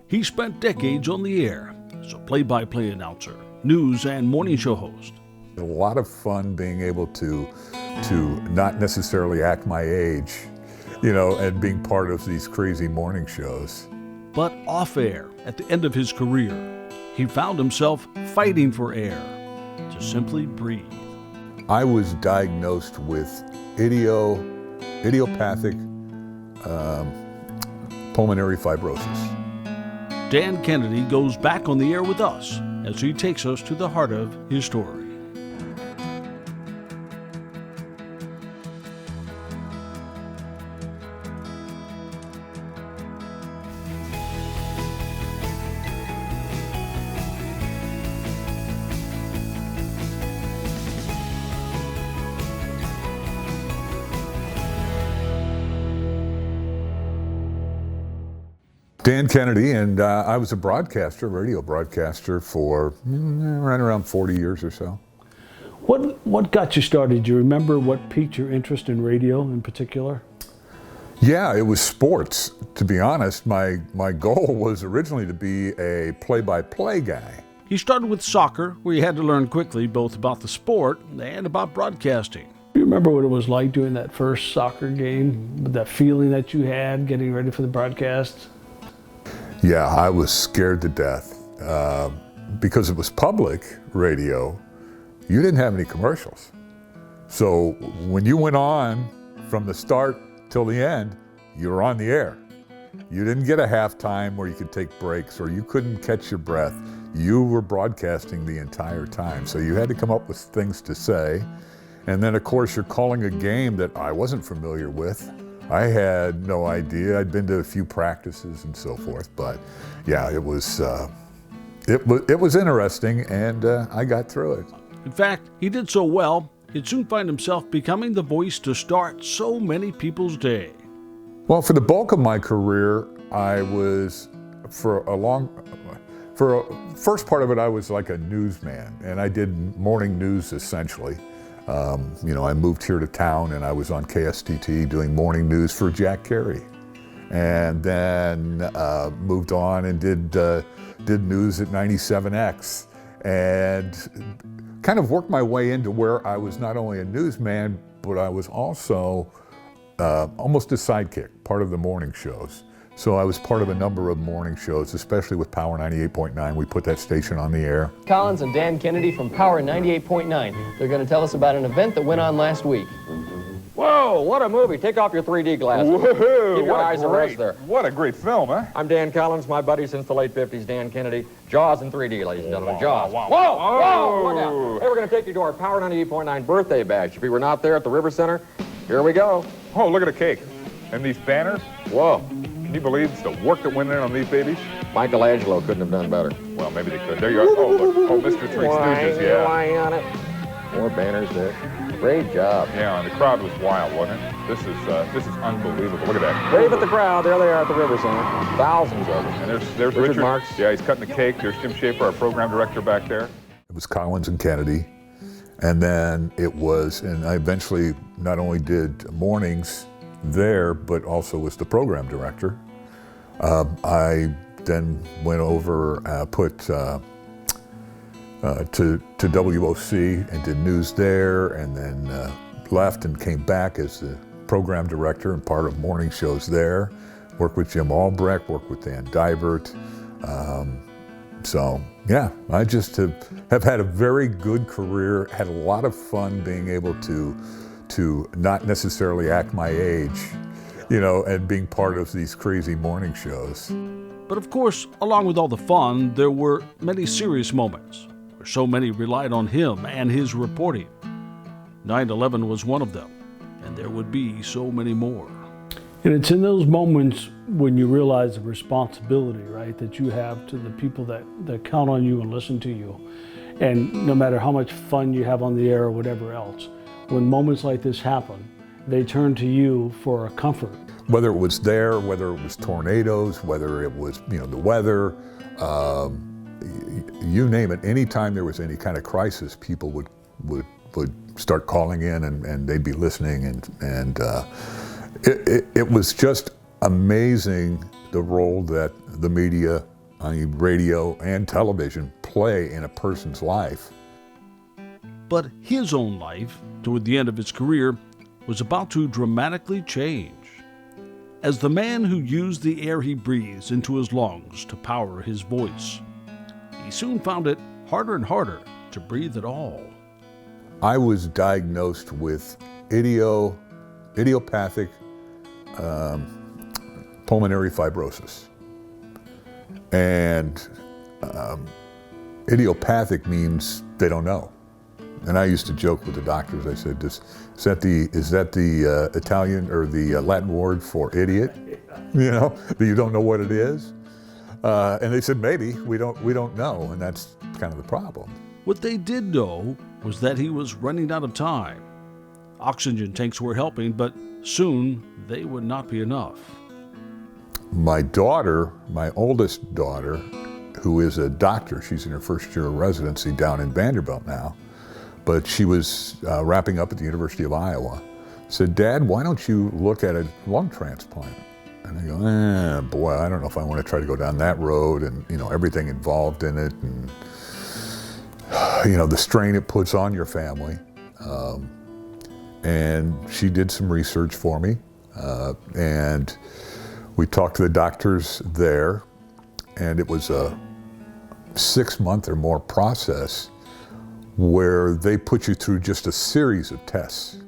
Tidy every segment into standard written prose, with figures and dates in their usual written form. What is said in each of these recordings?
He spent decades on the air as a play-by-play announcer, news and morning show host. A lot of fun being able to not necessarily act my age, and being part of these crazy morning shows. But off air, at the end of his career, he found himself fighting for air to simply breathe. I was diagnosed with idiopathic pulmonary fibrosis. Dan Kennedy goes back on the air with us as he takes us to the heart of his story. Dan Kennedy, and I was a radio broadcaster for right around 40 years or so. What got you started? Do you remember what piqued your interest in radio in particular? Yeah, it was sports, to be honest. My goal was originally to be a play-by-play guy. He started with soccer, where you had to learn quickly both about the sport and about broadcasting. Do you remember what it was like doing that first soccer game, that feeling that you had getting ready for the broadcast? Yeah, I was scared to death. Because it was public radio, you didn't have any commercials. So when you went on from the start till the end, you were on the air. You didn't get a halftime where you could take breaks or you couldn't catch your breath. You were broadcasting the entire time. So you had to come up with things to say. And then of course you're calling a game that I wasn't familiar with. I had no idea. I'd been to a few practices and so forth, but yeah, it was interesting, and I got through it. In fact, he did so well, he'd soon find himself becoming the voice to start so many people's day. Well, for the bulk of my career, I was first part of it, I was like a newsman, and I did morning news essentially. I moved here to town and I was on KSTT doing morning news for Jack Carey. And then moved on and did news at 97X and kind of worked my way into where I was not only a newsman, but I was also almost a sidekick, part of the morning shows. So I was part of a number of morning shows, especially with Power 98.9. We put that station on the air. Collins and Dan Kennedy from Power 98.9. They're going to tell us about an event that went on last week. Whoa, what a movie. Take off your 3D glasses. Woohoo! Keep your eyes at rest there. What a great film, huh? I'm Dan Collins, my buddy since the late 50s, Dan Kennedy. Jaws in 3D, ladies and gentlemen. Jaws. Wow, Whoa, wow. whoa, look out. Hey, we're going to take you to our Power 98.9 birthday bash. If you were not there at the River Center, here we go. Oh, look at the cake. And these banners. Whoa. Can you believe the work that went in on these babies? Michelangelo couldn't have done better. Well, maybe they could. There you are. Oh, look. Oh, Mr. Three Stooges, yeah. Why on it? More banners there. Great job. Yeah, and the crowd was wild, wasn't it? This is unbelievable. Look at that. Wave at the crowd. There they are at the River Center. Thousands of them. And there's Richard Marks. Yeah, he's cutting the cake. There's Jim Schaefer, our program director back there. It was Collins and Kennedy. And then and I eventually not only did mornings there, but also was the program director. I then went over, to WOC and did news there, and then left and came back as the program director and part of morning shows there. Worked with Jim Albrecht, worked with Dan Divert. So yeah, I just have had a very good career, had a lot of fun being able to not necessarily act my age, and being part of these crazy morning shows. But of course, along with all the fun, there were many serious moments where so many relied on him and his reporting. 9/11 was one of them, and there would be so many more. And it's in those moments when you realize the responsibility, right, that you have to the people that count on you and listen to you. And no matter how much fun you have on the air or whatever else, when moments like this happen, they turn to you for a comfort. Whether it was there, whether it was tornadoes, whether it was the weather, you name it. Anytime there was any kind of crisis, people would start calling in and they'd be listening, and it was just amazing the role that the media I mean, radio and television play in a person's life. But his own life, toward the end of his career, was about to dramatically change. As the man who used the air he breathes into his lungs to power his voice, he soon found it harder and harder to breathe at all. I was diagnosed with idiopathic pulmonary fibrosis. And idiopathic means they don't know. And I used to joke with the doctors. I said, is that the Italian or the Latin word for idiot? You know, that you don't know what it is? And they said, maybe, we don't know, and that's kind of the problem. What they did know was that he was running out of time. Oxygen tanks were helping, but soon they would not be enough. My daughter, my oldest daughter, who is a doctor, she's in her first year of residency down in Vanderbilt now, but she was wrapping up at the University of Iowa, said, Dad, why don't you look at a lung transplant? And I go, boy, I don't know if I want to try to go down that road, and everything involved in it, and the strain it puts on your family. And she did some research for me, and we talked to the doctors there, and it was a 6-month or more process where they put you through just a series of tests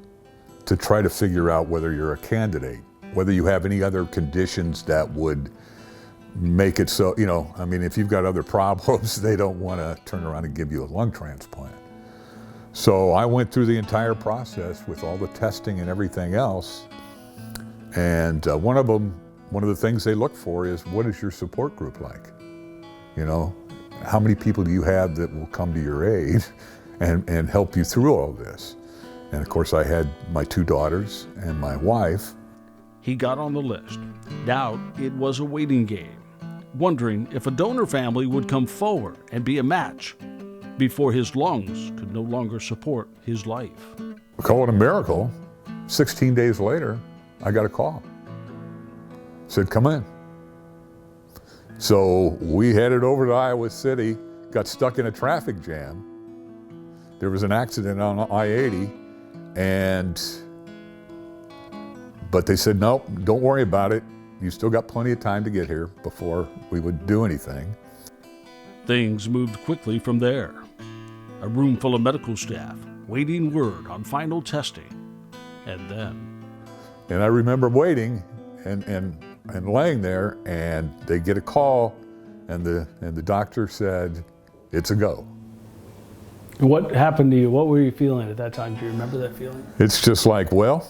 to try to figure out whether you're a candidate, whether you have any other conditions that would make it so, if you've got other problems, they don't want to turn around and give you a lung transplant. So I went through the entire process with all the testing and everything else, and one of the things they look for is, what is your support group like? How many people do you have that will come to your aid and help you through all this? And of course I had my 2 daughters and my wife. He got on the list. Now it was a waiting game, wondering if a donor family would come forward and be a match before his lungs could no longer support his life. Call it a miracle. 16 days later, I got a call. Said, come in. So we headed over to Iowa City, got stuck in a traffic jam. There was an accident on I-80, but they said, nope, don't worry about it. You still got plenty of time to get here before we would do anything. Things moved quickly from there. A room full of medical staff waiting word on final testing. And I remember waiting and laying there, and they get a call, and the doctor said, it's a go. What happened to you? What were you feeling at that time? Do you remember that feeling? It's just like, well,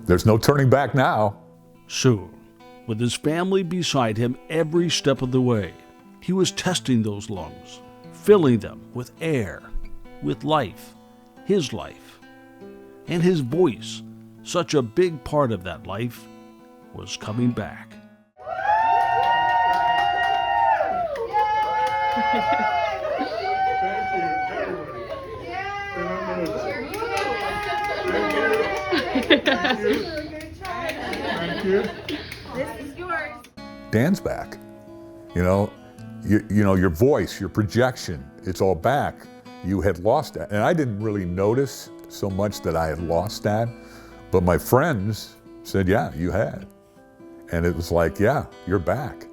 there's no turning back now. soon, with his family beside him every step of the way, he was testing those lungs, filling them with air, with life, his life. And his voice, such a big part of that life, was coming back. Thank you. This is yours. Dan's back. You know, your voice, your projection, it's all back. You had lost that. And I didn't really notice so much that I had lost that, but my friends said, yeah, you had. And it was like, yeah, you're back.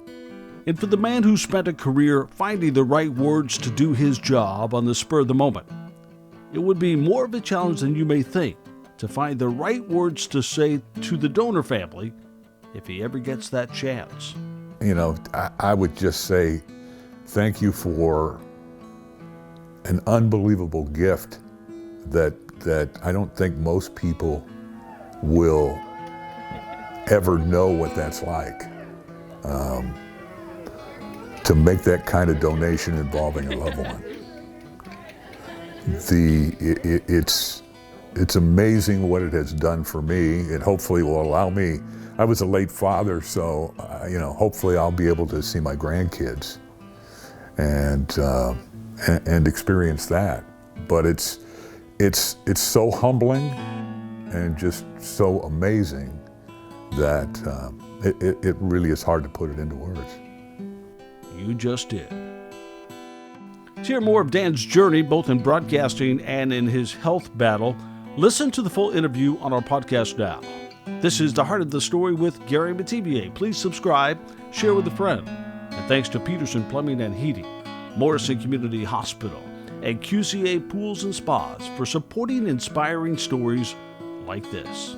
And for the man who spent a career finding the right words to do his job on the spur of the moment, it would be more of a challenge than you may think to find the right words to say to the donor family if he ever gets that chance. You know, I would just say thank you for an unbelievable gift that I don't think most people will ever know what that's like. To make that kind of donation involving a loved one. It's amazing what it has done for me. It hopefully will allow me. I was a late father, so hopefully I'll be able to see my grandkids and experience that. But it's so humbling and just so amazing that it really is hard to put it into words. You just did. To hear more of Dan's journey, both in broadcasting and in his health battle, listen to the full interview on our podcast now. This is The Heart of the Story with Gary Mativier. Please subscribe, share with a friend. And thanks to Petersen Plumbing and Heating, Morrison Community Hospital, and QCA Pools and Spas for supporting inspiring stories like this.